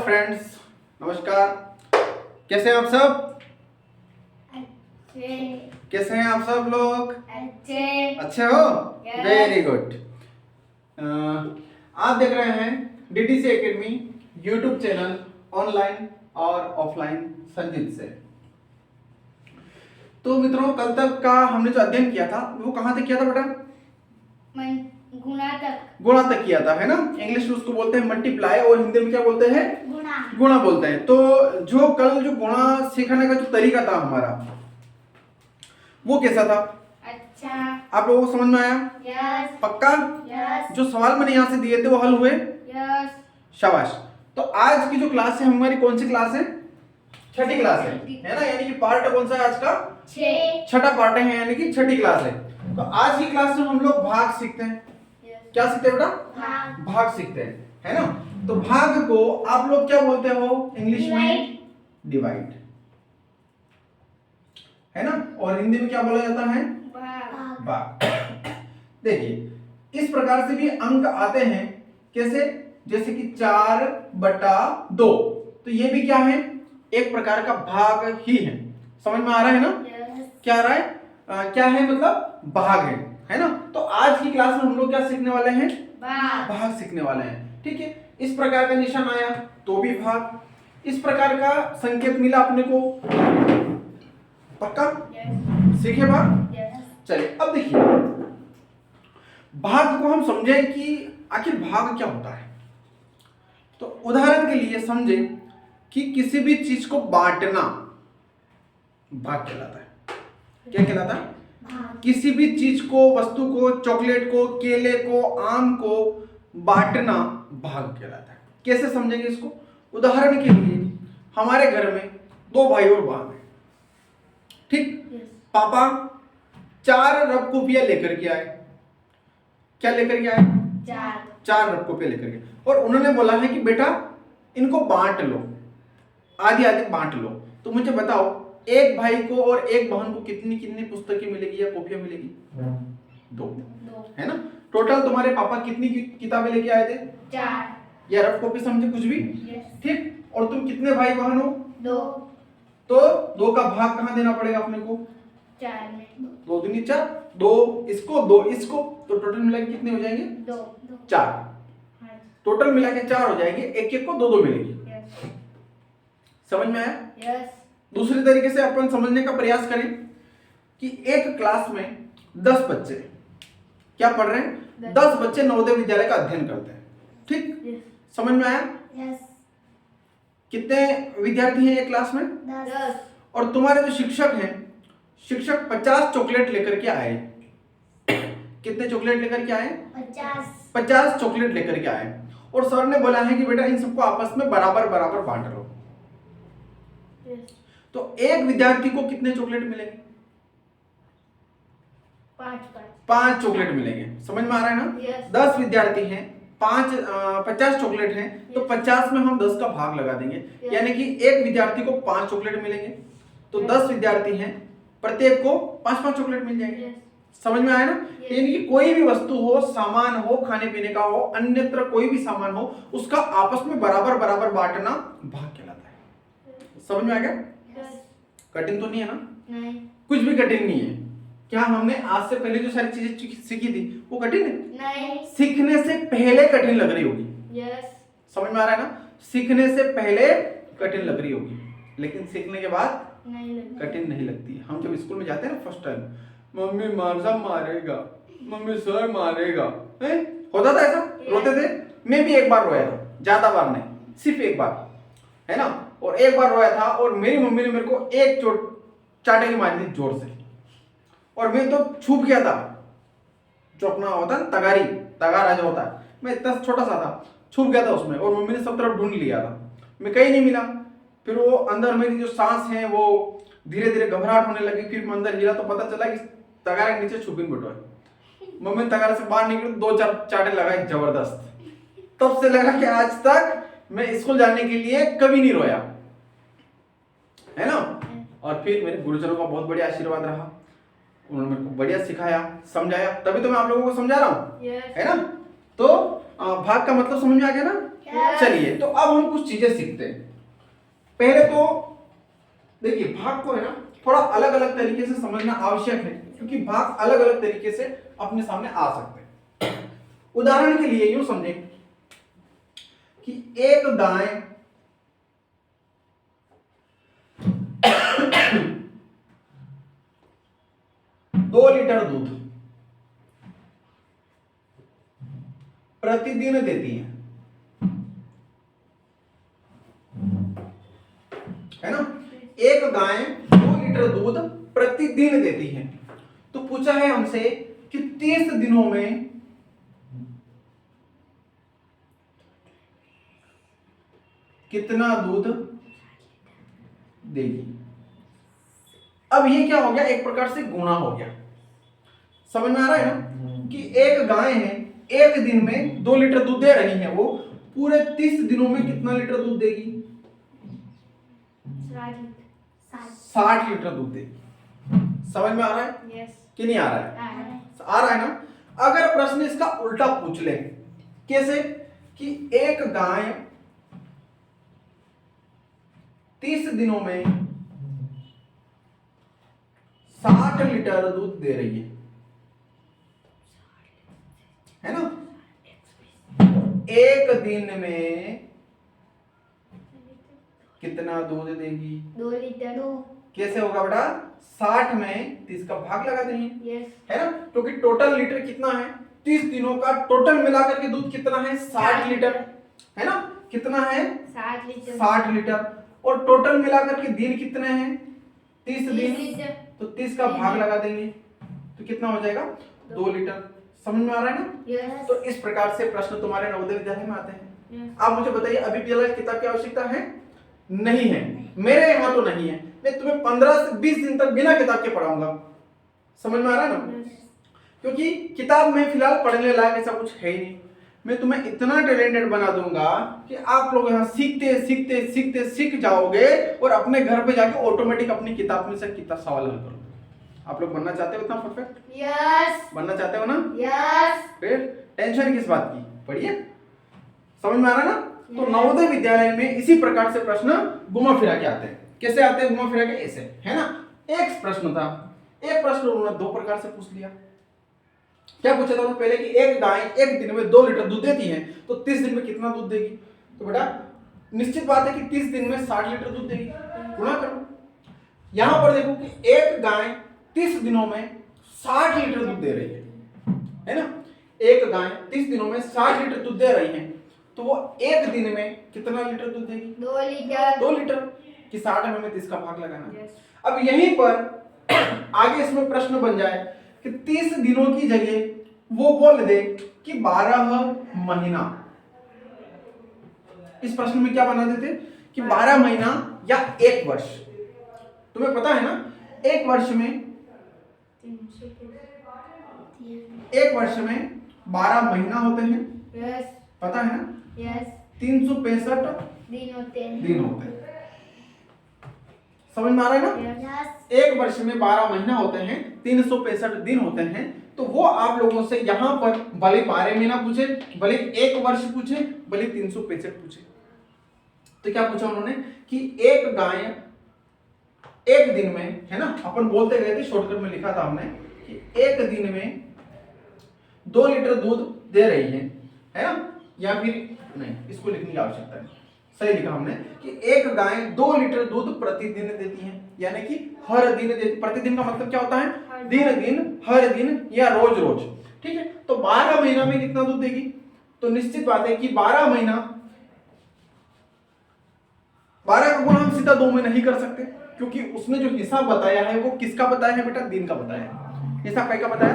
Friends, नमस्कार। कैसे हैं आप सब? अच्छे। कैसे हैं आप सब लोग? अच्छे हो? Yes. Very good. आप देख रहे हैं DTC academy YouTube channel online और ऑफलाइन संजीत से। तो मित्रों, कल तक का हमने जो अध्ययन किया था वो कहाँ तक किया था बेटा? गुणा तक किया था, है ना। इंग्लिश में उसको बोलते हैं मल्टीप्लाई और हिंदी में क्या बोलते हैं? गुणा बोलते हैं। तो जो कल जो गुणा सीखने का जो तरीका था हमारा वो कैसा था? अच्छा। आप लोगों को समझ में आया? यस। पक्का? यस। जो सवाल मैंने यहाँ से दिए थे वो हल हुए? यस। शाबाश। तो आज की जो क्लास है हमारी कौन सी क्लास है? छठी क्लास है ना। यानी कि पार्ट कौन सा है आज का? छठा पार्ट है, यानी कि छठी क्लास है। तो आज की क्लास में हम लोग भाग सीखते हैं। क्या सीखते हैं बेटा? भाग सीखते हैं, है ना। तो भाग को आप लोग क्या बोलते हो इंग्लिश में? डिवाइड, है ना। और हिंदी में क्या बोला जाता है? भाग। देखिए, इस प्रकार से भी अंक आते हैं। कैसे? जैसे कि 4/2। तो ये भी क्या है? एक प्रकार का भाग ही है। समझ में आ रहा है ना? क्या आ रहा है? क्या है मतलब? भाग है ना। तो आज की क्लास में हम लोग क्या सीखने वाले हैं? भाग सीखने वाले हैं। ठीक है। इस प्रकार का निशान आया तो भी भाग। इस प्रकार का संकेत मिला अपने को, पक्का? सीखे भाग? चलिए अब देखिए, भाग को हम समझें कि आखिर भाग क्या होता है। तो उदाहरण के लिए समझे कि किसी भी चीज को बांटना भाग कहलाता है। क्या कहलाता है? किसी भी चीज को, वस्तु को, चॉकलेट को, केले को, आम को बांटना भाग कहलाता है। कैसे समझेंगे इसको? उदाहरण के लिए हमारे घर में 2 भाई और बहन है, ठीक। पापा 4 रफ कॉपियां लेकर के आए। क्या लेकर के आए? 4 रफ कॉपियां लेकर के, और उन्होंने बोला है कि बेटा इनको बांट लो, आधी आधी बांट लो। तो मुझे बताओ, एक भाई को और एक बहन को कितनी कितनी पुस्तकें मिलेगी या कॉपियां मिलेगी? 2, है ना। टोटल तुम्हारे पापा कितनी किताबें लेके आए थे? 4। या रफ कॉपी समझे कुछ भी, ठीक। और तुम कितने भाई बहन हो? 2। तो 2 का भाग कहाँ देना पड़ेगा अपने को? 4 में 2 दूनी 4, 2 इसको 2 इसको, तो टोटल मिला के कितने हो जाएंगे? 4। टोटल मिला के 4 हो जाएंगे, एक एक को 2 मिलेगी। समझ में आया? यस। दूसरे तरीके से अपन समझने का प्रयास करें कि एक क्लास में 10 बच्चे क्या पढ़ रहे हैं? 10 बच्चे नवोदय विद्यालय का अध्ययन करते हैं, ठीक। समझ में आया? यस। कितने विद्यार्थी हैं एक क्लास में? 10। और तुम्हारे जो शिक्षक हैं, शिक्षक 50 चॉकलेट लेकर के आए। कितने चॉकलेट लेकर के आए? 50 चॉकलेट लेकर के आए। और सर ने बोला है कि बेटा इन सबको आपस में बराबर बराबर बांट लो। तो एक विद्यार्थी को कितने चॉकलेट मिलेंगे? 5 चॉकलेट मिलेंगे। समझ में आ रहा है ना? Yes. 10 विद्यार्थी हैं, 50 चॉकलेट हैं, तो 50 में हम 10 का भाग लगा देंगे। Yes. यानी कि एक विद्यार्थी को 5 चॉकलेट मिलेंगे। तो 10 विद्यार्थी हैं, प्रत्येक को 5-5 चॉकलेट मिल जाएंगे। समझ में आया ना? यानी कि कोई भी वस्तु हो, सामान हो, खाने पीने का हो, अन्यत्र कोई भी सामान हो, उसका आपस में बराबर बराबर बांटना भाग कहलाता है। समझ में आ गया? कठिन तो नहीं है ना? नहीं। कुछ भी कठिन नहीं है। क्या हमने आज से पहले जो सारी चीजें सीखी थी वो कठिन है? नहीं। सीखने से पहले कठिन लग रही होगी। यस। समझ में आ रहा है ना? सीखने से पहले कठिन लग रही होगी, लेकिन सीखने के बाद कठिन नहीं लगती है। हम जब स्कूल में जाते हैं ना फर्स्ट टाइम, मम्मी साहब मारेगा, मम्मी सर मारेगा, होता था ऐसा? रोते थे। मैं भी एक बार रोया था, ज्यादा बार नहीं, सिर्फ एक बार, है ना। और एक बार रोया था और मेरी मम्मी ने मेरे को एक चाटे की मारी थी जोर से, और मैं तो छूप गया था। जो अपना होता है तगारा जो होता है, मैं इतना छोटा सा था, छुप गया था उसमें, और मम्मी ने सब तरफ ढूंढ लिया था, मैं कहीं नहीं मिला। फिर वो अंदर मेरी जो सांस है वो धीरे धीरे घबराहट होने लगी। फिर मैं अंदर गिरा तो पता चला कि तगारे के नीचे छुपिन बैठो है। मम्मी ने तगारे से बाहर निकली, 2-4 चाटे लगाए जबरदस्त। तब से लगा कि आज तक मैं स्कूल जाने के लिए कभी नहीं रोया, है ना। और फिर मेरे गुरुजनों का बहुत बढ़िया आशीर्वाद रहा, उन्होंने मेरे को बढ़िया सिखाया, समझाया, तभी तो मैं आप लोगों को समझा रहा हूँ, है ना। तो भाग का मतलब समझ में आ गया ना? Yes. चलिए तो अब हम कुछ चीजें सीखते हैं। पहले तो देखिए भाग को है ना थोड़ा अलग अलग तरीके से समझना आवश्यक है, क्योंकि भाग अलग अलग तरीके से अपने सामने आ सकते हैं। उदाहरण के लिए यूं समझें कि एक गाय 2 लीटर दूध प्रतिदिन देती है ना। एक गाय 2 लीटर दूध प्रतिदिन देती है। तो पूछा है हमसे कि 30 दिनों में कितना दूध देगी। अब ये क्या हो गया, एक प्रकार से गुणा हो गया। समझ में आ रहा है ना कि एक गाय है, एक दिन में 2 लीटर दूध दे रही है, वो पूरे 30 दिनों में कितना लीटर दूध देगी? 60 लीटर दूध देगी। समझ में आ रहा है Yes. कि नहीं आ रहा है? आ रहा है ना। अगर प्रश्न इसका उल्टा पूछ ले, कैसे कि एक गाय 30 दिनों में 60 लीटर दूध दे रही है ना। एक दिन में कितना दूध देगी? 2 लीटर। कैसे होगा बेटा? 60 में 30 का भाग लगा देंगे, Yes. है ना, क्योंकि टोटल लीटर कितना है? 30 दिनों का टोटल मिलाकर के दूध कितना है? 60 लीटर, है ना। कितना है? 60 लीटर। 60 लीटर। और टोटल मिलाकर के दिन कितने हैं? 30 दिन। लीटर। तो 30 का भाग लगा देंगे तो कितना हो जाएगा? 2 लीटर। समझ में आ रहा है ना। Yes. तो इस प्रकार से प्रश्न तुम्हारे नवोदय विद्यालय में आते हैं। Yes. आप मुझे बताइए, अभी विद्यालय किताब की आवश्यकता है? नहीं है, मेरे यहाँ तो नहीं है। मैं तुम्हें 15 से 20 दिन तक बिना किताब के पढ़ाऊंगा। समझ में आ रहा है ना। Yes. क्योंकि किताब में फिलहाल पढ़ने लायक ऐसा कुछ है ही नहीं। मैं तुम्हें इतना टैलेंटेड बना दूंगा कि आप लोग यहाँ सीखते सीखते सीखते सीख जाओगे और अपने घर पे जाके ऑटोमेटिक अपनी किताब में से कितना सवाल हल करोगे। आप लोग बनना चाहते हो इतना परफेक्ट? Yes. बनना चाहते हो ना? Yes. फिर टेंशन किस बात की, पढ़िए। समझ में आ रहा है ना। तो नवोदय विद्यालय में इसी प्रकार से प्रश्न घुमा फिरा के आते हैं। कैसे आते हैं घुमा फिरा के? ऐसे, है ना। एक प्रश्न था, एक प्रश्न उन्होंने 2 प्रकार से पूछ लिया। क्या पूछा था पहले कि एक गाय एक दिन में 2 लीटर दूध देती है, तो 30 दिन में कितना दूध देगी? तो बेटा निश्चित बात है कि 30 दिन में 60 लीटर दूध देगी। गुणा करो। यहां पर देखो कि एक गाय 30 दिनों में 60 लीटर दूध दे रही है ना। एक गाय 30 दिनों में 60 लीटर दूध दे रही है, तो वो एक दिन में कितना लीटर दूध देगी? 2 लीटर। 2 लीटर कि 60 में 30 का भाग लगाना। Yes. अब यहीं पर आगे इसमें प्रश्न बन जाए कि 30 दिनों की जगह वो बोल दे कि 12 महीना। इस प्रश्न में क्या बना देते कि 12 महीना या 1 वर्ष। तुम्हें पता है ना, एक वर्ष में 12 महीना होते हैं। Yes. पता है ना। Yes. 365 दिन होते हैं। दिन होते हैं। समझ में आ रहा है ना। Yes. एक वर्ष में 12 महीना होते हैं, 365 दिन होते हैं। तो वो आप लोगों से यहाँ पर भले 12 महीना पूछे, भले 1 वर्ष पूछे, भले 365 पूछे, तो क्या पूछा उन्होंने कि एक गाय एक दिन में, है ना, अपन बोलते गए थे, शॉर्टकट में लिखा था हमने कि एक दिन में 2 लीटर दूध दे रही है ना। या फिर नहीं, इसको लिखने की आवश्यकता है, सही लिखा हमने कि एक गाय 2 लीटर दूध प्रतिदिन देती है, यानी कि हर दिन देती। प्रतिदिन का मतलब क्या होता है? दिन दिन, हर दिन या रोज रोज। ठीक है। तो 12 महीना में कितना दूध देगी? तो निश्चित बात है कि 12 महीना, 12 का गुणा हम सीधा 2 में नहीं कर सकते, क्योंकि उसने जो हिसाब बताया है वो किसका बताया है बेटा? दिन का बताया है। हिसाब क्या बताया?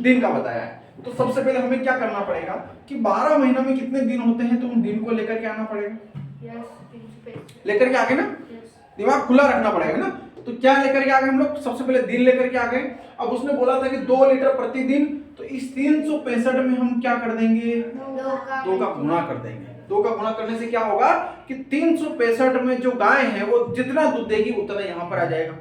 दिन का बताया है। तो सबसे पहले हमें क्या करना पड़ेगा कि 12 महीना में कितने दिन होते हैं, तो उन दिन को लेकर के आना पड़ेगा। लेकर के आगे ना, दिमाग खुला रखना पड़ेगा ना। तो क्या लेकर के आ गए हम लोग? सबसे पहले दिन लेकर के आ गए। अब उसने बोला था कि 2 लीटर प्रतिदिन, तो इस 365 में हम क्या कर देंगे? 2 का गुणा कर देंगे। 2 का गुणा करने से क्या होगा कि 365 में जो गाय है वो जितना दूध देगी उतना यहाँ पर आ जाएगा।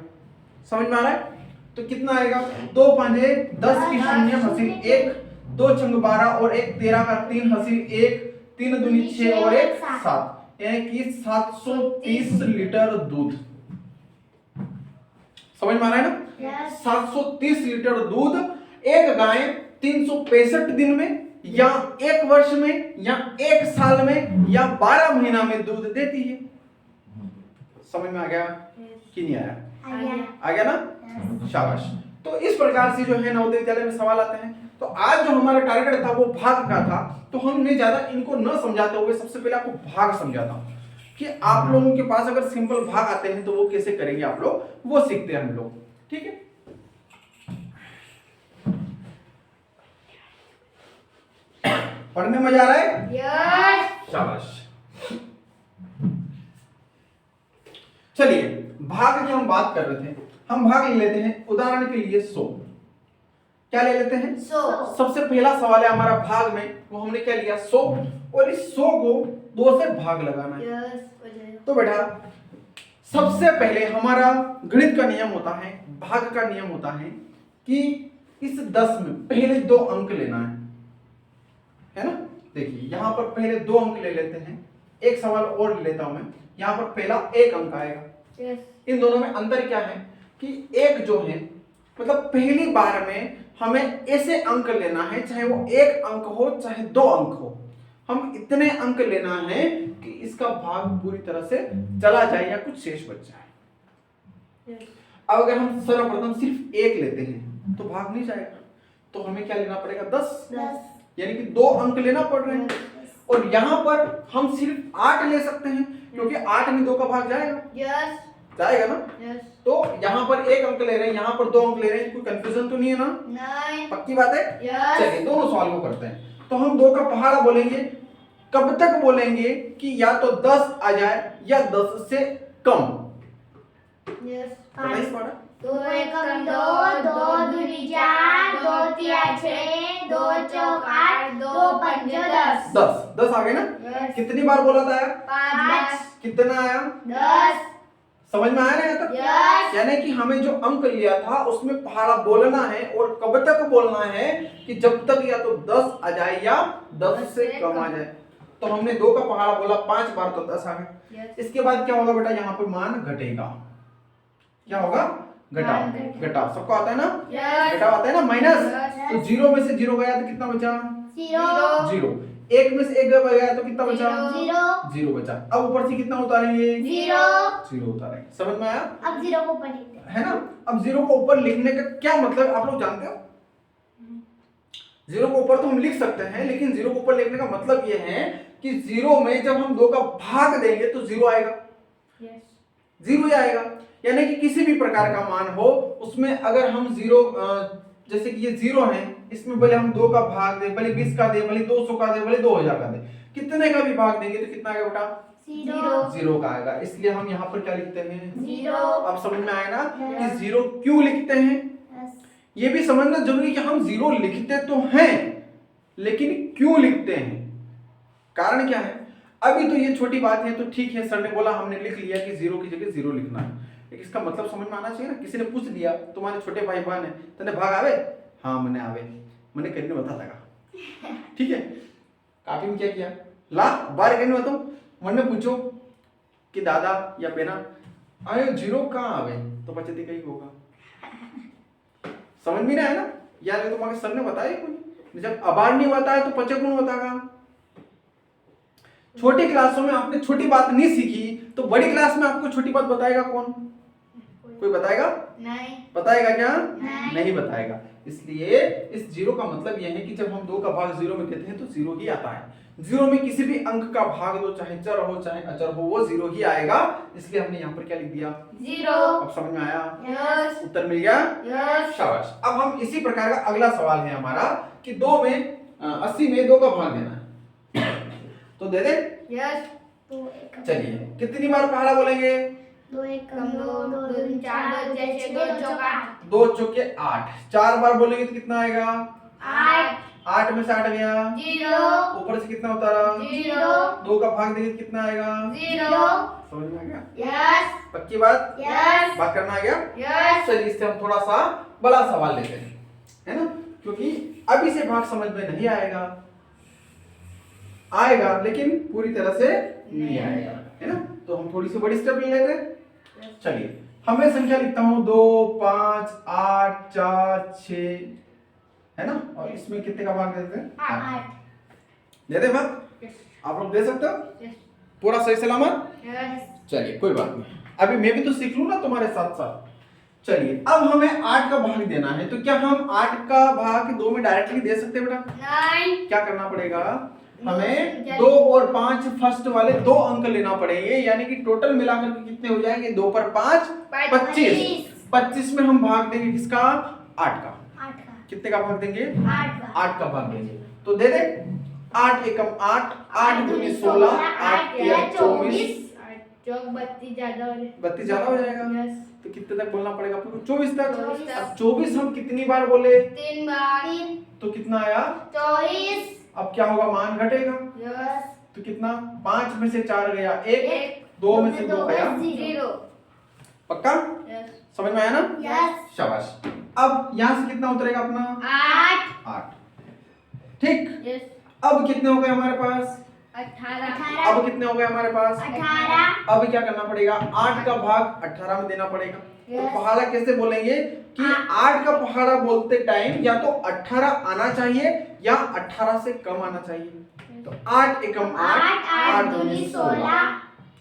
समझ में आ रहा है? तो कितना आएगा? 2 पंजे 10 की शून्य हसील 1, 2 छंग 12 और 1 13 का 3 हसील 1, 3 दूनी 6 और 1 7, यानी कि 730 लीटर दूध। समझ में आ रहा है ना? 730 लीटर दूध एक गाय 365 दिन में या 1 वर्ष में या 1 साल में या 12 महीना में दूध देती है। समझ में आ गया कि नहीं आया? आ गया ना? शाबाश। तो इस प्रकार से जो है नवोदय विद्यालय में सवाल आते हैं। तो आज जो हमारा टारगेट था वो भाग का था, तो हमने ज्यादा इनको न समझाते हुए सबसे पहले आपको भाग समझाता हूं कि आप लोगों के पास अगर सिंपल भाग आते हैं तो वो कैसे करेंगे आप लोग, वो सीखते हैं हम लोग। ठीक है, पढ़ने में मजा आ रहा है? यस। शाबाश। चलिए, भाग की हम बात कर रहे थे, हम भाग ले लेते हैं उदाहरण के लिए 100। क्या ले लेते हैं? 100। सबसे पहला सवाल है हमारा भाग में, वो हमने क्या लिया? 100, और इस 100 को 2 से भाग लगाना है। यस। तो बेटा सबसे पहले हमारा गणित का नियम होता है, भाग का नियम होता है कि इस 10 में पहले 2 अंक लेना है ना? देखिए यहां पर पहले 2 अंक ले लेते हैं। एक सवाल और ले लेता हूं मैं, यहां पर पहला 1 अंक आएगा। यस। इन दोनों में अंतर क्या है कि एक जो है मतलब पहली बार में हमें ऐसे अंक लेना है, चाहे वो 1 अंक हो चाहे 2 अंक हो, हम इतने अंक लेना है कि इसका भाग पूरी तरह से चला जाए या कुछ शेष बच जाए। अब अगर हम सर्वप्रथम सिर्फ 1 लेते हैं तो भाग नहीं जाएगा, तो हमें क्या लेना पड़ेगा? 10, यानी कि 2 अंक लेना पड़ रहे हैं। और यहां पर हम सिर्फ 8 ले सकते हैं क्योंकि 8 में 2 का भाग जाएगा। यस। जाएगा ना? यस। तो यहाँ पर 1 अंक ले रहे हैं, यहाँ पर 2 अंक ले रहे हैं, कोई कंफ्यूजन तो नहीं है ना? नहीं। पक्की बात है? यस। चलिए दोनों सवाल को करते हैं। तो हम 2 का पहाड़ा बोलेंगे, कब तक बोलेंगे कि या तो 10 आ जाए या 10 से कम। यस। बताइए पहाड़ा। 2 एकम 2, 2 दूनी 4, 2 तिया 6, 2 चौक 8, 2 पंजे 10। 10 आ गए ना? यस। कितनी बार बोला था यार? 5। कितना आया? 10। समझ में आया ना यहाँ तक? यस। यानी कि हमें जो अंक लिया था उसमें पहाड़ा बोलना है, और कब तक बोलना है कि जब तक या तो 10 आ जाए या 10 से कम आ जाए। तो हमने 2 का पहाड़ा बोला 5 बार, तो 10 आ गए। इसके बाद क्या होगा बेटा? यहाँ पर मान घटेगा। क्या होगा? घटाओ। घटाओ सबको आता है ना? घटाओ आता है ना? माइनस। तो 0 में से 0 गया तो कितना बचा? 0। 1 में से 1 गया तो कितना बचा? 0 बचा। अब ऊपर से कितना उतारेंगे? 0 उतारेंगे। समझ में आया? अब 0 को ऊपर लिखते हैं, है ना? अब 0 को ऊपर लिखने का क्या मतलब आप लोग जानते हो? 0 को ऊपर तो हम लिख सकते हैं, लेकिन 0 को ऊपर लिखने का मतलब ये है कि 0 में जब हम 2 का भाग देंगे तो 0 आएगा। 0 ही आएगा। यानी कि किसी भी प्रकार का मान हो उसमें अगर हम 0, जैसे कि ये 0 है, इसमें भले हम 2 का भाग दे, भले 20 का दे, भले 200 का दे, भले 2000 का दे, कितने का भी भाग देंगे तो कितना आएगा बेटा? 0 का आएगा। इसलिए हम यहाँ पर क्या लिखते हैं? 0। अब समझ में आया ना कि 0 क्यों लिखते हैं? ये भी समझना जरूरी कि हम 0 लिखते तो हैं, लेकिन क्यों लिखते हैं, कारण क्या है? अभी तो ये छोटी बात है तो ठीक है, सर ने बोला हमने लिख लिया कि 0 की जगह 0 लिखना है, लेकिन इसका मतलब समझ में आना चाहिए ना। किसी ने पूछ दिया तुम्हारे छोटे भाई बहन है, तने भाग आवे? हाँ मैंने आवे, मैंने करने बता लगा। ठीक है, काफी में क्या किया? ला बार करने बताऊं, मैंने पूछो कि दादा या बेना आए 0 कहाँ आवे, तो बच्चे कहीं होगा। समझ में नहीं आया ना? यार तुम्हारे सर ने बताया कोई, जब अबार नहीं बताया तो पचे कौन बताएगा? छोटी क्लासों में आपने छोटी बात नहीं सीखी तो बड़ी क्लास में आपको छोटी बात बताएगा कौन? कोई बताएगा? नहीं। बताएगा क्या? नहीं बताएगा। इसलिए इस 0 का मतलब यह है कि जब हम 2 का भाग 0 में देते हैं तो 0 ही आता है। 0 में किसी भी अंक का भाग दो, चाहे चर हो चाहे अचर हो, वो 0 ही आएगा। इसलिए हमने यहाँ पर क्या लिख दिया? 0। अब समझ में आया? यस। उत्तर मिल गया? यस। शाबाश। अब हम इसी प्रकार का अगला सवाल है हमारा कि 2 में 80 में 2 का भाग देना है, तो दे दे? यस। चलिए कितनी बार पहाड़ा बोलेंगे? 2 एकम 2, 2 दूनी 4, 2 तिया 6, 2 चौक 8। 2 चौके 8, 4 बार बोलेंगे तो कितना आएगा? 8। 8 में से 8 गया, 0। ऊपर से कितना उतारा? 0। 2 का भाग देंगे तो कितना आएगा? 0। समझ में आ गया? यस। पक्की बात? यस। बात करना आ गया? यस। चलिए इससे हम थोड़ा सा बड़ा सवाल लेते हैं, है ना, क्योंकि अभी से भाग समझ में नहीं आएगा। आएगा लेकिन पूरी तरह से नहीं आएगा, है ना। तो हम थोड़ी सी बड़ी स्टेप ले लेते हैं। चलिए हमें संख्या लिखता हूं 2 5 8 4 6, है ना। और इसमें कितने का भाग देते हैं? 8 दे दे भाग। आप लोग दे सकते हो पूरा सही सलामत? चलिए कोई बात नहीं, अभी मैं भी तो सीख लूं ना तुम्हारे साथ साथ। चलिए अब हमें 8 का भाग देना है, तो क्या हम 8 का भाग 2 में डायरेक्टली दे सकते हैं बेटा? नहीं। क्या करना पड़ेगा? हमें 2 और 5 फर्स्ट वाले 2 अंक लेना पड़ेंगे, यानी कि टोटल मिलाकर के कितने हो जाएंगे? 2 पर 5 25। 25 में हम भाग देंगे किसका? 8 का। कितने का भाग देंगे? 8 का भाग देंगे। तो दे दे 8 एकम 8, 8 दूनी 16, 8 तिया 24, 32 ज्यादा हो जाएगा। 32 ज्यादा हो जाएगा। यस। तो कितने तक बोलना पड़ेगा आपको? 24 तक। 24 तक। अब 24 हम कितनी बार बोले? 3 बार। तो कितना आया? 24। अब क्या होगा? मान घटेगा। यस। तो कितना? 5 में से 4 गया 1, 2 में से 2 गया 0। पक्का? यस। समझ में आया ना? यस। शाबाश। अब यहाँ से कितना उतरेगा अपना? 8। ठीक। यस। अब कितने हो गए हमारे पास? 18। अब कितने हो गए हमारे पास? 18। अब क्या करना पड़ेगा? 8 का भाग 18 में देना पड़ेगा। तो Yes. पहाड़ा कैसे बोलेंगे कि 8 का पहाड़ा बोलते टाइम या तो 18 आना चाहिए या 18 से कम आना चाहिए। तो 8 एकम 8, 8 दूनी 16,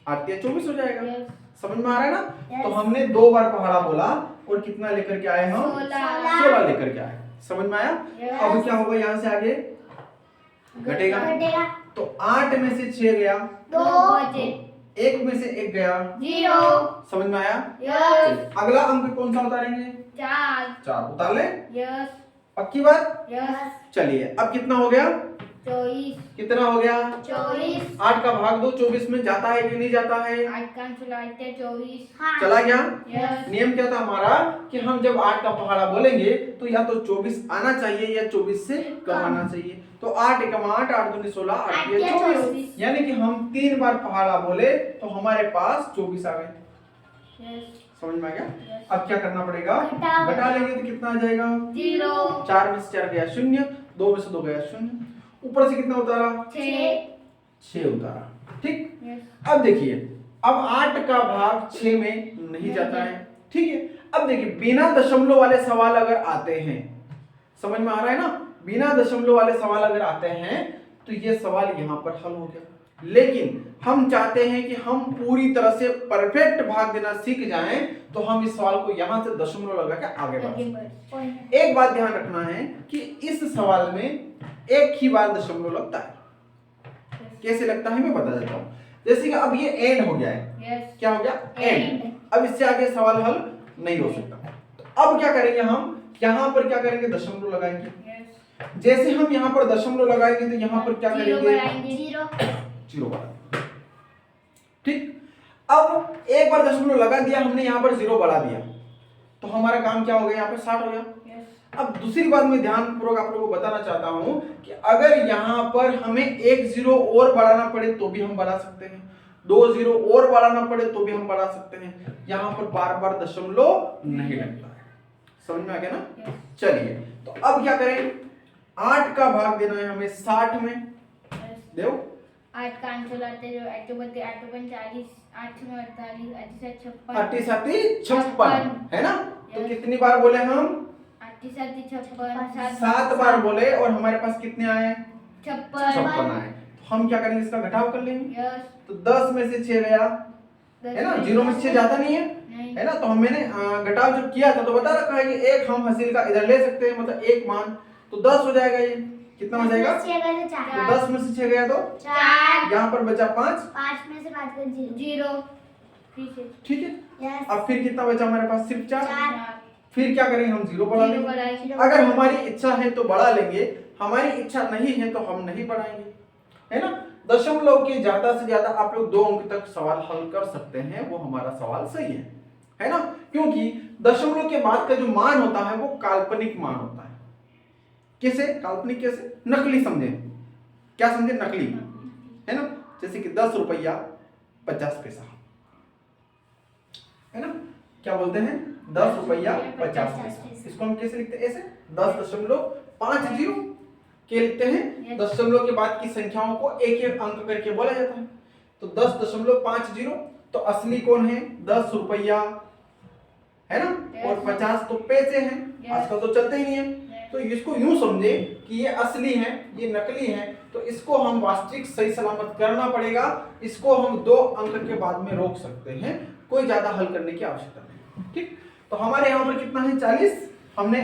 8 तिया 24 हो जाएगा। Yes. समझ में आ रहा है ना? Yes. तो हमने 2 बार पहाड़ा बोला और कितना लेकर के आए हम? 16 लेकर के आए। समझ में आया? Yes. अब क्या होगा यहाँ से आगे? घटेगा। तो 8 में से 6 गया, 2 बचे, 1 में से 1 गया, 0। समझ में आया? यस। अगला अंक कौन सा उतारेंगे? 4। 4 उतार ले। यस। पक्की बात? यस। चलिए अब कितना हो गया? 24। कितना हो गया? 24। 8 का भाग दो 24 में जाता है कि नहीं जाता है? 8 का चलाते 24। चला गया। यस। नियम क्या था हमारा कि हम जब 8 का पहाड़ा बोलेंगे तो या तो 24 आना चाहिए या 24 से कम आना चाहिए। तो 8 एकम 8, 8 दूनी 16, 8 तिया 24, यानी कि हम 3 बार पहाड़ा बोले तो हमारे पास 24 आ गए। यस। समझ में आ गया? Yes. अब क्या करना पड़ेगा? घटा लेंगे तो कितना आ जाएगा? 0। 4 में से 4 गया 0, 2 में से 2 गया 0, ऊपर से कितना उतारा? 6 उतारा। ठीक। यस। अब देखिए अब 8 का भाग 6 में नहीं जाता है। ठीक है। अब देखिए बिना दशमलव वाले सवाल अगर आते हैं, समझ में आ रहा है ना? बिना दशमलव वाले सवाल अगर आते हैं तो ये सवाल यहाँ पर हल हो गया। लेकिन हम चाहते हैं कि हम पूरी तरह से परफेक्ट भाग देना सीख जाएं, तो हम इस सवाल को यहाँ से दशमलव लगा के आगे बढ़ें। एक बात ध्यान रखना है कि इस सवाल में एक ही बार दशमलव लगता है। कैसे लगता है मैं बता देता हूँ। जैसे कि अब ये एंड हो गया है। Yes. क्या हो गया? एंड। अब इससे आगे सवाल हल नहीं हो सकता। तो अब क्या करेंगे हम? यहाँ पर क्या करेंगे? दशमलव लगाएंगे। Yes. जैसे हम यहाँ पर दशमलव लगाएंगे तो यहाँ पर क्या करेंगे? 0 बढ़ा। ठीक। अब एक बार दशमलव लगा दिया हमने, यहाँ पर 0 बढ़ा दिया, तो हमारा काम क्या हो गया? यहाँ पर 60 हो गया। Yes. अब दूसरी बात मैं ध्यानपूर्वक आप लोगों को बताना चाहता हूं कि अगर यहाँ पर हमें 1 0 और बढ़ाना पड़े तो भी हम बढ़ा सकते हैं, 2 0 और बढ़ाना पड़े तो भी हम बढ़ा सकते हैं। यहाँ पर बार बार दशमलव नहीं लगता है। समझ में आ गया ना? Yes. चलिए तो अब क्या करें? 8 का भाग देना है हमें 60 में। Yes. देखो 8 का आंसर आते जो 8 बत्ती 8 40, 8 में 48, 8 अट्ठी 56, साथी 56, है ना? तो Yes. कितनी बार बोले हम? 8 56, 7 बार बोले और हमारे पास कितने आए? 56 56 आए। तो हम क्या करेंगे? इसका घटाव कर लेंगे। यस। तो 10 में से 6 गया, है ना? 0 में से 6 जाता नहीं है, नहीं। है ना? तो हम मैंने घटाव जब किया था तो बता रखा है कि एक हम हासिल का इधर ले सकते हैं, मतलब एक मान, तो 10 हो जाएगा। ये कितना हो जाएगा? तो 10 में से 6 गया तो 4, यहाँ पर बचा 5, 5 में से 5 का 0, ठीक है। अब फिर कितना बचा हमारे पास? सिर्फ 4। 4, फिर क्या करेंगे? हम 0 बढ़ा लेंगे। अगर हमारी इच्छा है तो बढ़ा लेंगे, हमारी इच्छा नहीं है तो हम नहीं बढ़ाएंगे, है ना? दशमलव के ज्यादा से ज्यादा आप लोग 2 अंक तक सवाल हल कर सकते हैं, वो हमारा सवाल सही है ना? क्योंकि दशमलव के बाद का जो मान होता है वो काल्पनिक मान होता है। कैसे काल्पनिक? कैसे? नकली समझे। क्या समझे? नकली, है ना? जैसे कि 10 रुपया 50 पैसा, है ना? क्या बोलते हैं? 10 रुपया 50 पैसा। इसको हम कैसे लिखते हैं? ऐसे 10.50, के लिखते हैं। Yes. दशमलव के बाद की संख्याओं को एक एक अंक करके बोला जाता है। तो 10.50 तो असली कौन है? 10 रुपया है ना, Yes. और 50 तो पैसे हैं। Yes. आजकल तो चलते ही नहीं है। Yes. तो इसको यूं समझे कि ये असली है, ये नकली है, तो इसको हम वास्तविक सही सलामत करना पड़ेगा। इसको हम 2 अंक के बाद में रोक सकते हैं, कोई ज्यादा हल करने की आवश्यकता नहीं। ठीक, तो हमारे यहाँ पर कितना है? 40। हमने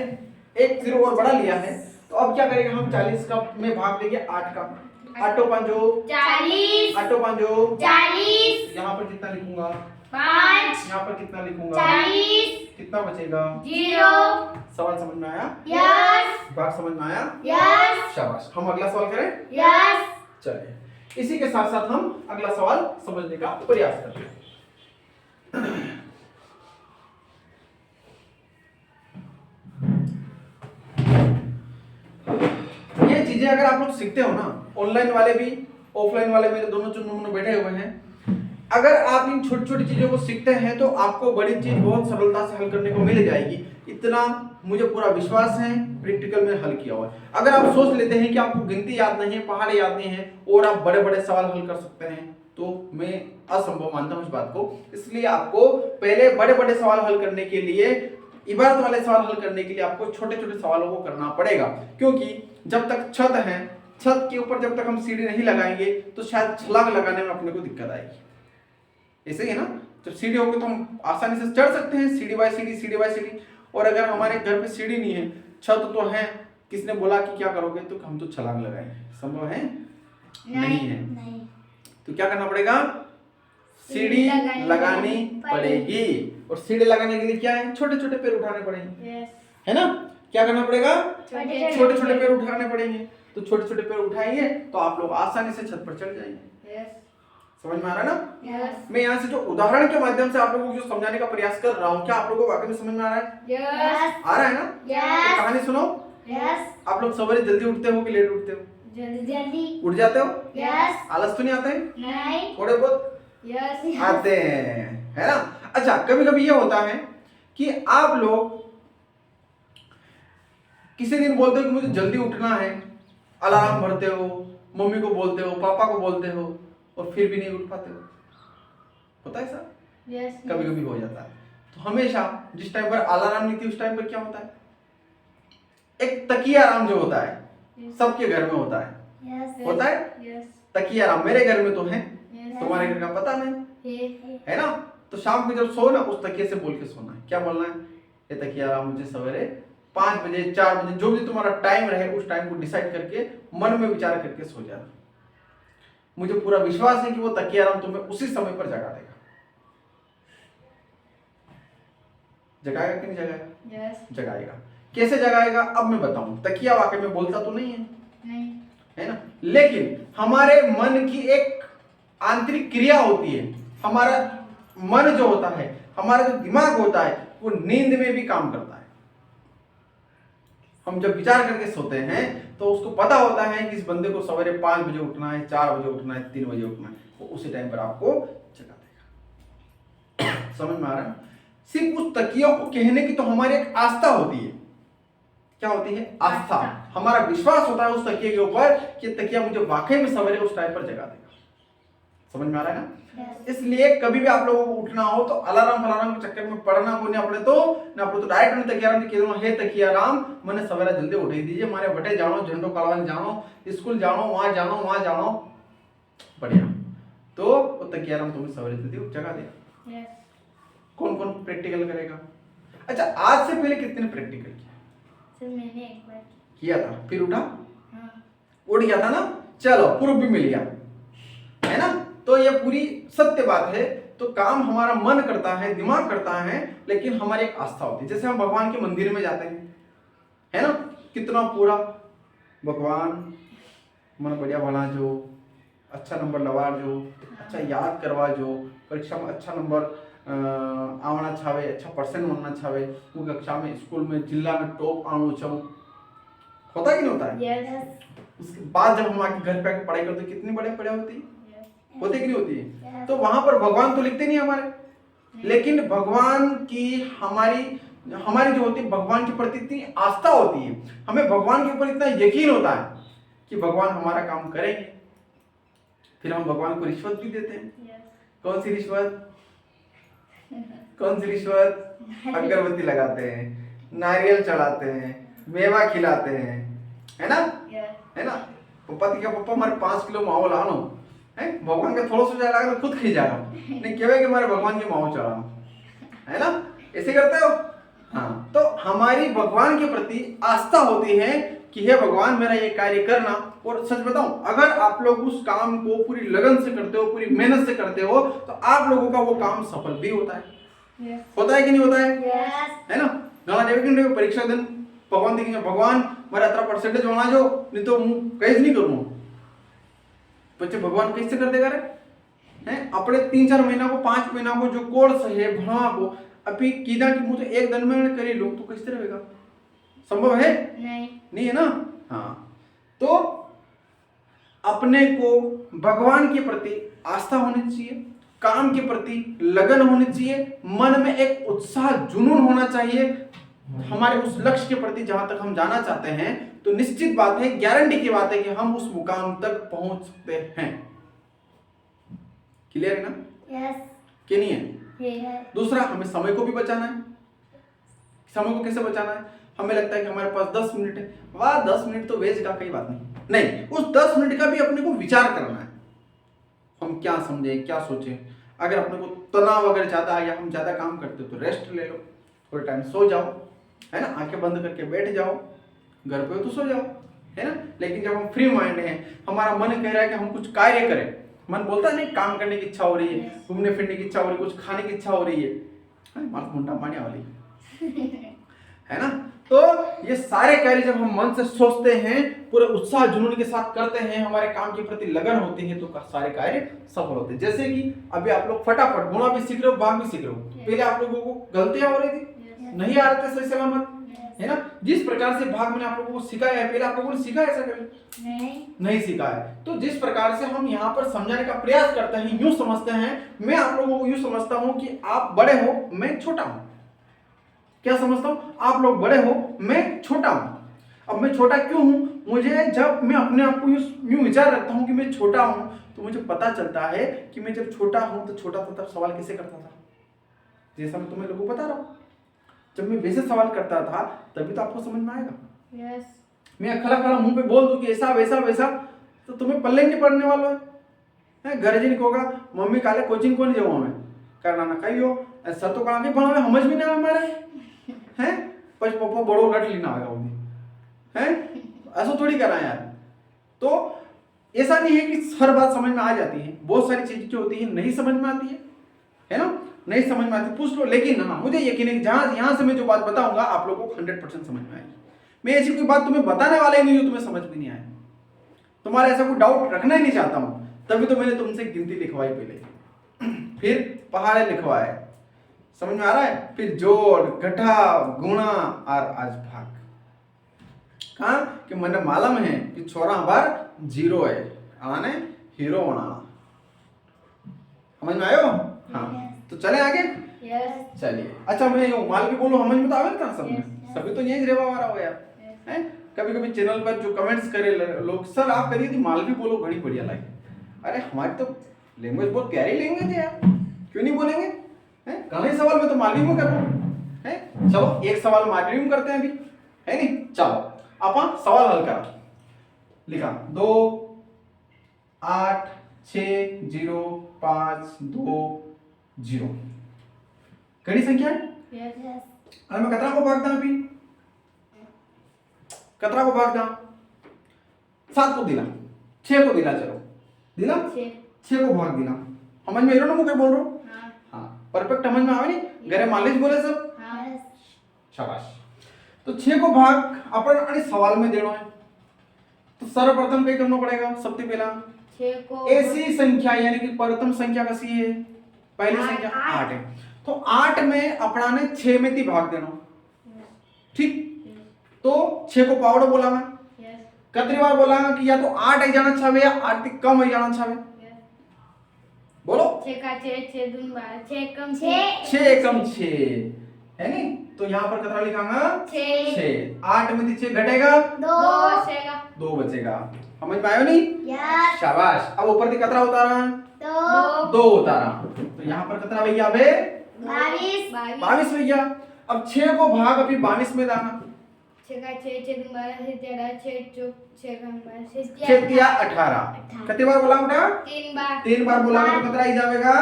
एक 0 और बढ़ा लिया है, तो अब क्या करेंगे हम? 40 का में भाग देंगे 8 का। 8 पांचो 40, 8 पांचो 40, यहाँ पर कितना लिखूंगा? 5, यहाँ पर कितना लिखूंगा? 40, कितना बचेगा? 0, सवाल समझ में आया? यस, बात समझ में आया? यस, शाबाश। हम अगला सवाल करें? यस। चलिए, इसी के साथ साथ हम अगला सवाल समझने का प्रयास करते हैं। ये चीजें अगर आप लोग सीखते हो ना, ऑनलाइन वाले भी ऑफलाइन वाले मेरे दोनों चुनमुन बैठे हुए हैं, अगर आप इन छोटी छोटी चीजों को सीखते हैं तो आपको बड़ी चीज बहुत सरलता से हल करने को मिल जाएगी। इतना मुझे पूरा विश्वास है, प्रैक्टिकल में हल किया हुआ है। अगर आप सोच लेते हैं कि आपको गिनती याद नहीं है, पहाड़ याद नहीं है और आप बड़े बड़े सवाल हल कर सकते हैं, तो मैं असंभव मानता हूं इस बात को। इसलिए आपको पहले बड़े बड़े सवाल हल करने के लिए, इबारत वाले सवाल हल करने के लिए आपको छोटे छोटे सवालों को करना पड़ेगा। क्योंकि जब तक छत है, छत के ऊपर जब तक हम सीढ़ी नहीं लगाएंगे तो शायद छलांग लगाने में अपने को दिक्कत आएगी। ऐसे ही है ना, जब सीढ़ी होगी तो हम आसानी से चढ़ सकते हैं, सीढ़ी बाय सीढ़ी, सीढ़ी बाय सीढ़ी। और अगर हमारे घर पे सीढ़ी नहीं है, छत तो है, किसने बोला कि क्या करोगे, तो हम तो छलांग लगाएंगे। संभव है? नहीं है। नहीं। तो क्या करना पड़ेगा? सीढ़ी लगानी पड़ेगी। और सीढ़ी लगाने के लिए क्या है? छोटे छोटे पैर उठाने पड़ेंगे, यस, है ना। क्या करना पड़ेगा? छोटे छोटे छोटे पैर उठाने पड़ेंगे। तो छोटे छोटे पैर उठाएंगे तो आप लोग आसानी से छत पर चढ़ जाएंगे। यस, समझ में आ रहा है ना? यस, मैं यहाँ से जो उदाहरण के माध्यम से आप लोगों को जो समझाने का प्रयास कर रहा हूँ, क्या आप लोगों को वाकई में समझ में आ रहा है? यस, आ रहा है ना? यस, तो कहानी सुनो। यस। आप लोग सवेरे जल्दी उठते हो कि लेट उठते हो? जल्दी जल्दी। उठ जाते हो? यस। आलस तो नहीं आते? नहीं। थोड़े बहुत यस। आते हैं, है ना। अच्छा, कभी कभी ये होता है कि आप लोग किसी दिन बोलते हो कि मुझे जल्दी उठना है, अलार्म भरते हो, मम्मी को बोलते हो, पापा को बोलते हो, और फिर भी नहीं उठ पाते हो। होता है ऐसा? यस। कभी कभी हो जाता है। तो हमेशा जिस टाइम पर अलार्म नहीं थी उस टाइम पर क्या होता है? एक तकिया आराम जो होता है, सबके घर में होता है। यस। होता है? यस। तकिया आराम मेरे घर में तो है, यस। तुम्हारे घर का पता नहीं, है। है ना। तो शाम को जब सो ना, उस तकिए से बोल के सोना है। क्या बोलना है? ये तकिया आराम मुझे सवेरे 5 बजे, 4 बजे, जो भी तुम्हारा टाइम रहे उस टाइम को डिसाइड करके मन में विचार करके सो जाना। मुझे पूरा विश्वास है कि वो तकिया आराम तुम्हें उसी समय पर जगा देगा। जगाएगा कि नहीं जगाएगा? यस। जगाएगा। कैसे जगाएगा अब मैं बताऊं। तकिया वाकई में बोलता तो नहीं है, नहीं। है ना, लेकिन हमारे मन की एक आंतरिक क्रिया होती है। हमारा मन जो होता है, हमारा जो दिमाग होता है, वो नींद में भी काम करता है। हम जब विचार करके सोते हैं तो उसको पता होता है कि इस बंदे को सवेरे 5 बजे उठना है, 4 बजे उठना है, 3 बजे उठना है, वो उसी टाइम पर आपको जगा देगा। समझ में आ रहा है? सिर्फ उस तकियों को कहने की तो हमारी एक आस्था होती है। क्या होती है? आस्था। हमारा विश्वास होता है उस तकिए के ऊपर कि तकिया मुझे वाकई में सवेरे उस टाइम पर जगा देगा। समझ में आ रहा है ना? इसलिए कभी भी आप लोगों को उठना हो तो अलार्म के चक्कर में पड़ना को नहीं पड़े तो डायरेक्ट मैंने तकिया राम कह हे तकिया राम मैंने सवेरा जल्दी उठा दीजिए, मारे बटे जानो, झंडो कालवान जानो, स्कूल जानो, वहां जानो, बढ़िया। तो वो तकिया राम तुम्हें सवेरे जल्दी जगा देगा। यस। कौन कौन प्रैक्टिकल करेगा? अच्छा, आज से पहले कितने प्रैक्टिकल किया? सर मैंने एक बार किया था, फिर उठा, हाँ। उठ गया था ना। चलो, प्रूफ भी मिल गया, है ना। तो ये पूरी सत्य बात है। तो काम हमारा मन करता है, दिमाग करता है, लेकिन हमारी एक आस्था होती है। जैसे हम भगवान के मंदिर में जाते हैं, है ना, कितना पूरा भगवान मन बढ़िया भला, जो अच्छा नंबर लवार, जो अच्छा याद करवा, जो परीक्षा में अच्छा नंबर आवना छावे, अच्छा परसेंट बनना छावे, वो कक्षा में, स्कूल में, जिला में टॉप आनो चाहूँ। होता कि नहीं होता है? यस। उसके बाद जब हम आके घर पे आके पढ़ाई करते कितनी बड़े पढ़ाई होती है, होती कि नहीं होती है? Yes. तो वहां पर भगवान तो लिखते नहीं हमारे, लेकिन भगवान की हमारी जो होती है, भगवान के प्रति इतनी आस्था होती है, हमें भगवान के ऊपर इतना यकीन होता है कि भगवान हमारा काम करेंगे, फिर हम भगवान को रिश्वत भी देते हैं। कौन सी रिश्वत? कौन सी रिश्वत? अगरबत्ती लगाते हैं, नारियल चढ़ाते हैं, मेवा खिलाते हैं, है ना? है ना? पप्पा ती क्या पप्पा हमारे 5 किलो माવો लानो है, भगवान का थोड़ा सा जा लगा खुद खी जा रहा हूँ, नहीं केवे कि हमारे भगवान के माવો चढ़ानो, है ना? ऐसे करते हो? हाँ, तो हमारी भगवान के प्रति आस्था होती है कि हे भगवान मेरा ये कार्य करना। और सच बताऊं, अगर आप लोग उस काम को पूरी लगन से करते हो, पूरी मेहनत से करते हो, तो आप लोगों का वो काम सफल भी होता है। होता है कि नहीं होता है? है ना? घણા देवी परीक्षा दिन भगवान देखेंगे, भगवान मारा इतना परसेंटेज होना जो, नहीं तो हूँ कहीं नहीं करूँ। बच्चे भगवान कैसे कर देगा रे? हैं अपने 3-4 महीना को 5 महीना को जो कोर्स है भणवा को अभी कीदा कि मुझे एक दिन में कर ही लूं, तो कैसे रहेगा? संभव है? नहीं है ना? हाँ, तो अपने को भगवान के प्रति आस्था होनी चाहिए, काम के प्रति लगन होनी चाहिए, मन में एक उत्साह जुनून होना चाहिए हमारे उस लक्ष्य के प्रति जहां तक हम जाना चाहते हैं। तो निश्चित बात है, गारंटी की बात है कि हम उस मुकाम तक पहुंच सकते हैं। क्लियर है ना? यस। कि नहीं है? दूसरा, हमें समय को भी बचाना है। समय को कैसे बचाना है? हमें लगता है कि हमारे पास 10 मिनट है, वाह 10 मिनट तो वेस्ट का, कोई बात नहीं, उस 10 मिनट का भी अपने को विचार करना है। हम क्या समझे, क्या सोचे। अगर अपने को तनाव अगर ज्यादा है या हम ज्यादा काम करते हो तो रेस्ट ले लो, थोड़ा टाइम सो जाओ, है ना? आंखें बंद करके बैठ जाओ, घर पे हो तो सो जाओ, है ना? लेकिन जब हम फ्री माइंड है, हमारा मन कह रहा है कि हम कुछ कार्य करें, मन बोलता है नहीं काम करने की इच्छा हो रही है, घूमने फिरने की इच्छा हो रही है, कुछ खाने की इच्छा हो रही है, माल मुंडा पानी वाली है ना? तो ये सारे कार्य जब हम मन से सोचते हैं, पूरे उत्साह जुनून के साथ करते हैं, हमारे काम के प्रति लगन होती है, तो सारे कार्य सफल होते हैं। जैसे कि अभी आप लोग फटाफट गुणा भी सीख रहे हो, भाग भी सीख रहे हो, पहले आप लोगों को गलतियां हो रही थी, नहीं आ रहे थे सही सलामत, है ना? जिस प्रकार से भाग मैंने आप लोगों को सिखाया है, पहले आप लोगों ने सीखा है ऐसा कभी? नहीं सीखा है। तो जिस प्रकार से हम यहाँ पर समझाने का प्रयास करते हैं, यूं समझते हैं, मैं आप लोगों को यूं समझता हूं कि आप बड़े हो, मैं छोटा हूं। क्या समझता हूं? आप लोग बड़े हो, मैं छोटा हूं। अब मैं छोटा क्यों हूं? मुझे जब मैं अपने आप को यूं विचार रखता हूं कि मैं छोटा हूं, तो मुझे पता चलता है कि मैं जब छोटा हूं तो छोटा था तब सवाल कैसे करता था, जैसा मैं तुम्हें लोगों को बता रहा हूं। जब मैं वैसे सवाल करता था तभी तो आपको समझ में आएगा। यस। मैं खला खला मुंह पे बोल दूं कि ऐसा वैसा वैसा, तो तुम्हें पल्ले नहीं पड़ने वाला है। घर जी होगा, मम्मी काले कोचिंग को नहीं जाऊँ हमें करना ना कही हो, सर तो कहा पढ़ा समझ भी नहीं आए हमारे हैं, पर पप्पा बड़ो लट लेना आएगा वो हैं, ऐसा थोड़ी करना यार। तो ऐसा नहीं है कि हर बात समझ में आ जाती है, बहुत सारी चीजें जो होती है नहीं समझ में आती है ना? नहीं समझ में आती पूछ लो, लेकिन ना मुझे यकीन है कि जहां यहां से मैं जो बात बताऊंगा आप लोगों को 100% समझ में आएगी। मैं ऐसी कोई बात तुम्हें बताने वाला ही नहीं जो तुम्हें समझ में नहीं आए, तुम्हारा ऐसा कोई डाउट रखना ही नहीं चाहता हूं, तभी तो मैंने तुमसे गिनती लिखवाई पहले, फिर पहाड़े लिखवाए, समझ में आ रहा है? फिर जोड़ घटा गुणा और आज भाग, कहा कि मैंने मालूम है कि छोरा हमार 0 है, आने हीरो बनाना। समझ में आयो? हाँ, तो चले आगे। यस। चलिए, अच्छा मैं यूं माल भी बोलूं, समझ में तो आवे ना सब में, सभी तो यही रेवा वाला हो यार हैं। कभी कभी चैनल पर जो कमेंट्स करे लोग, सर आप करिए थी माल भी बोलो, बड़ी बढ़िया लगे। अरे हमारी तो लैंग्वेज बहुत प्यारी लैंग्वेज है यार, क्यों नहीं बोलेंगे हैं? कई सवाल में तो मालवी में कर रहा हूं हैं। चलो एक सवाल मालवी में करते हैं अभी, है नहीं? चलो अपन सवाल हल करा, लिखा 2 8 6 0 5 2 0 कड़ी संख्या है। यस। और मैं कतरा को भागदा अभी, कतरा को भागदा 7 को दिला, 6 को दिला, चलो दिला 6 को भाग दिला। समझ में ना मुझे बोल रहा हूँ? हाँ परफेक्ट समझ में आवे नहीं? घरे मालिश बोले सब? हाँ। शाबाश। तो 6 को भाग अपन अरे सवाल में देना है, तो सर्वप्रथम क्या करना पड़ेगा? सबसे पहला 6 को ऐसी संख्या यानी कि प्रथम संख्या कैसी है? पहली संख्या 8 है, तो 8 में अपना ने 6 में 3 भाग देना, ठीक? तो 6 को पावड़ बोला मैं, कितनी बार बोला कि या तो 8 ही जाना चाहे या 8 से कम ही जाना चाहे, बोलो 6 का 6 6 दूनी 12 6 कम 6 6 कम 6 है नहीं? तो यहाँ पर कितना लिखांगा? 6। 8 में 6 घटेगा 2 बचेगा। 2 बचेगा। समझ में आयो नहीं? यस शाबाश। अब ऊपर से कितना उतारा? दो 2 उतारा। तो यहाँ पर कितना भैया बे? 22 22 भैया। अब 6 को भाग अभी 22 में दाना। 6 का 6 6 2 12 6 13 6 चौक 6 का 12 6 तिया 18। कितनी बार बोला बेटा? 3 बार बोला तो कितना ही जाएगा?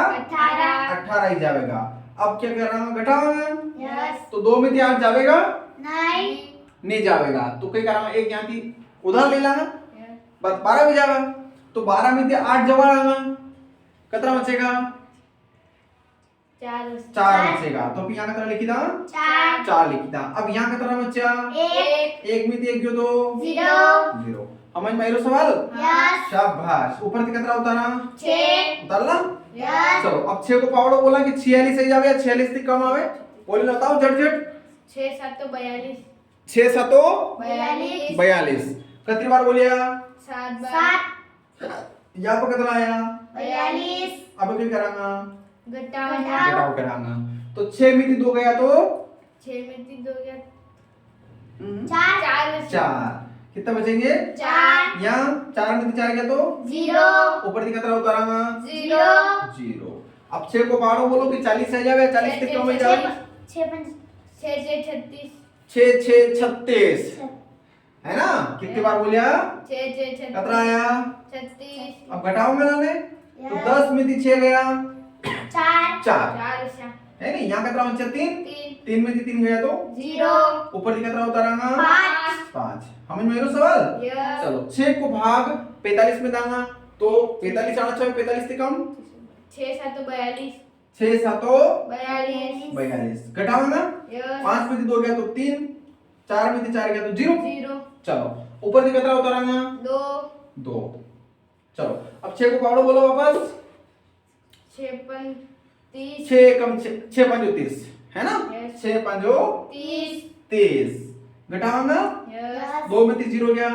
18 ही जाएगा। अब क्या करना है? घटाओगे? यस तो 2 में 8 जाएगा? नहीं जाएगा। तो क्या करना? एक यहाँ थी उधर ले लाना, बस 12 में जाएगा। तो 12 में 8 जवाब आएगा, कितना बचेगा? 4 बचेगा। तो अब यहाँ कितना लिखी था? 4 लिखी था। अब यहाँ कितना बचा? 1 में 1 जो 0। समझ में आयो सवाल? यस शाबाश। ऊपर से कितना उतारा? 6 उतारला? यस चलो अब 6 को पावड़ो बोला कि 46 सही जावे या 46 से कम आवे? बोल बताओ झट झट। 6 7 42 6 7 42 42। कितनी बार बोलिया? 7 बार यहाँ पर कितना आया? 42 अब क्या करांगा? घटाओ घटाओ करांगा। तो 6 में 2 गया तो 6 में 3 2 गया 4। 4 कितना बचेंगे? 4 यहाँ 4 में 4 गया तो 0 ऊपर से कितना उतारांगा? 0 अब 6 को पारो बोलो कि 40 सही जावे या 40 से कम हो जावे? 6 36 6 6 36 है ना? कितनी बार बोलिया? 6 6 कितना आया? 36 अब घटाओ मैंने तो 10 में 6 गया 4 4 है नहीं? यहाँ कितना बचा? 3 3 3 में 3 गया तो 0 ऊपर से कितना उतारांगा? 5 समझ में आयो सवाल? यस चलो 6 को भाग 45 में दांगा तो 45 आना चाहिए, 45 से कम 6 7 42 6 7 42 42 घटाओगे ना? यस 5 में 2 गया तो 3, 4 में 4 गया तो 0। 0 चलो ऊपर से कितना उतारांगा? 2 2। चलो अब 6 को पाड़ो बोलो वापस। 6 5 30 6 कम 6 5 30 है ना? Yes. 6 5 30 30 घटाओगे? यस 2 में 0 गया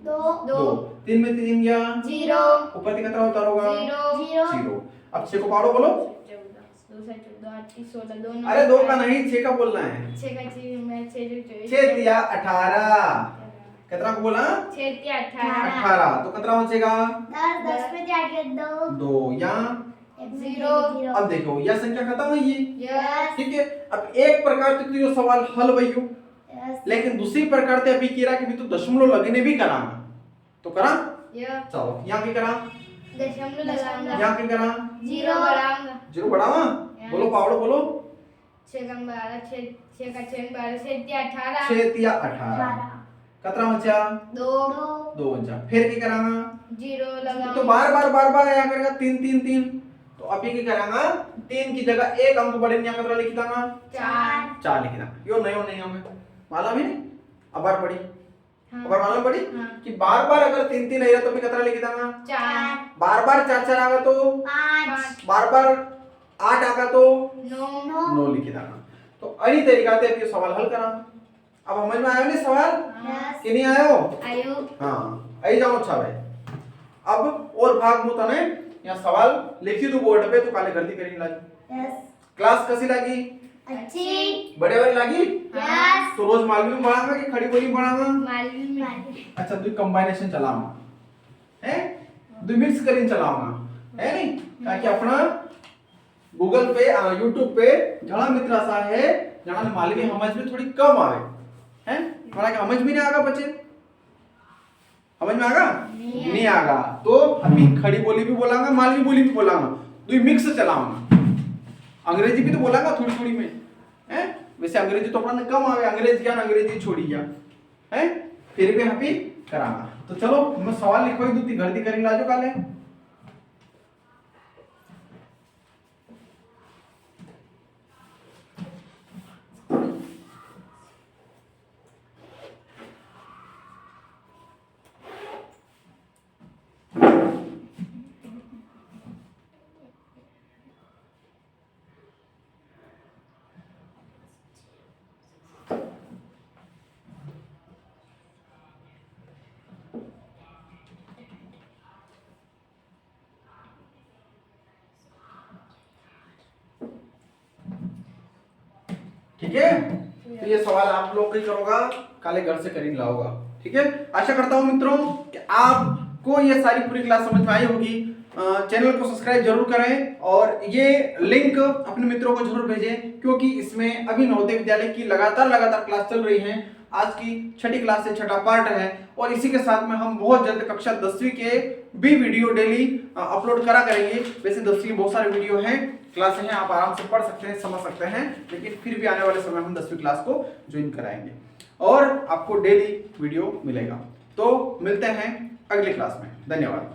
2 3 में 3 गया 0 ऊपर से कितना उतारोगा? 0 0। अब 6 को पाड़ो बोलो। 14 2 14 8 16 2 अरे 2 का नहीं 6 का बोलना है। 6 का 6 में 6 6 तिया 18 कितना को बोला? 6 3 18 18 तो कितना बचेगा? 10 में 8 2 यहाँ 0 अब देखो यह संख्या खत्म हुई है, यस ठीक है। अब एक प्रकार से तो ये सवाल हल भइयो, यस लेकिन दूसरी प्रकार से अभी कह रहा कि भी तो दशमलव लगने भी कराना तो करा। यस चलो यहाँ की करा, दशमलव लगाऊंगा यहाँ की करा 0 बढ़ाऊंगा 0 बढ़ावा बोलो पावड़ो बोलो 6 का 12 6 का 6 12 6 3 18 6 तिया 18 कितना बचा? 2 बचा। फिर क्या कराना? 0 तो लगाऊंगा बार बार आया करेगा 3 3 3 तो अभी क्या करांगा? 3 की जगह एक अंक बढ़े यहाँ कितना लिख दांगा? 4 लिख दांगा। यो नहीं हमें मालूम ही नहीं। अब बार पड़ी अब मालूम पड़ी कि बार अगर 3 3 आया तो भी कितना लिख दांगा? 4 बार 4 4 आगा तो 5 बार 8 आगा तो 9 9 लिख दांगा। तो अड़ी तरीका से ये सवाल हल करा। अब समझ में आयो नहीं सवाल यस कि नहीं आयो? आयु हाँ आई जाओ अच्छा भाई। अब और भाग मु तने यहाँ सवाल लिखी तू बोर्ड पे तो काले गलती करी लागी। यस क्लास कैसी लगी? अच्छी बड़े बड़े लगी? यस तो रोज मालवी में पढ़ाऊंगा कि खड़ी बोली में पढ़ाऊंगा? मालवी में अच्छा दो कंबाइनेशन चलाऊंगा है, दो मिक्स करीन चलाऊंगा है नहीं, ताकि अपना गूगल पे यूट्यूब पे घना मित्र ऐसा है जहां मालवी समझ में थोड़ी कम आवे हैं, थोड़ा कि समझ भी नहीं आगा बच्चे, समझ में आगा नहीं आगा तो अभी खड़ी बोली भी बोलाऊंगा मालवी बोली भी बोलाऊंगा, दो मिक्स चलाऊंगा। अंग्रेजी भी तो बोलाऊंगा थोड़ी थोड़ी में हैं, वैसे अंग्रेजी तो अपना कम आवे, अंग्रेजी ज्ञान अंग्रेजी छोड़ी जा हैं, फिर भी हैप्पी करांगा। तो चलो मैं सवाल लिखवाई दूती घर दी करी लाजो काले। ठीक है, तो ये सवाल आप लोग ही करोगा, काले घर से करीन लाओगा। ठीक है, आशा करता हूं मित्रों कि आपको ये सारी पूरी क्लास समझ में आई होगी। चैनल को सब्सक्राइब जरूर करें और ये लिंक अपने मित्रों को जरूर भेजें, क्योंकि इसमें अभी नवोदय विद्यालय की लगातार क्लास चल रही है। आज की छठी क्लास से छठा पार्ट है और इसी के साथ में हम बहुत जल्द कक्षा 10वीं के भी वीडियो डेली अपलोड करा करेंगे। वैसे 10वीं के बहुत सारे वीडियो हैं, क्लासें हैं, आप आराम से पढ़ सकते हैं, समझ सकते हैं, लेकिन फिर भी आने वाले समय हम 10वीं क्लास को ज्वाइन कराएंगे और आपको डेली वीडियो मिलेगा। तो मिलते हैं अगली क्लास में। धन्यवाद।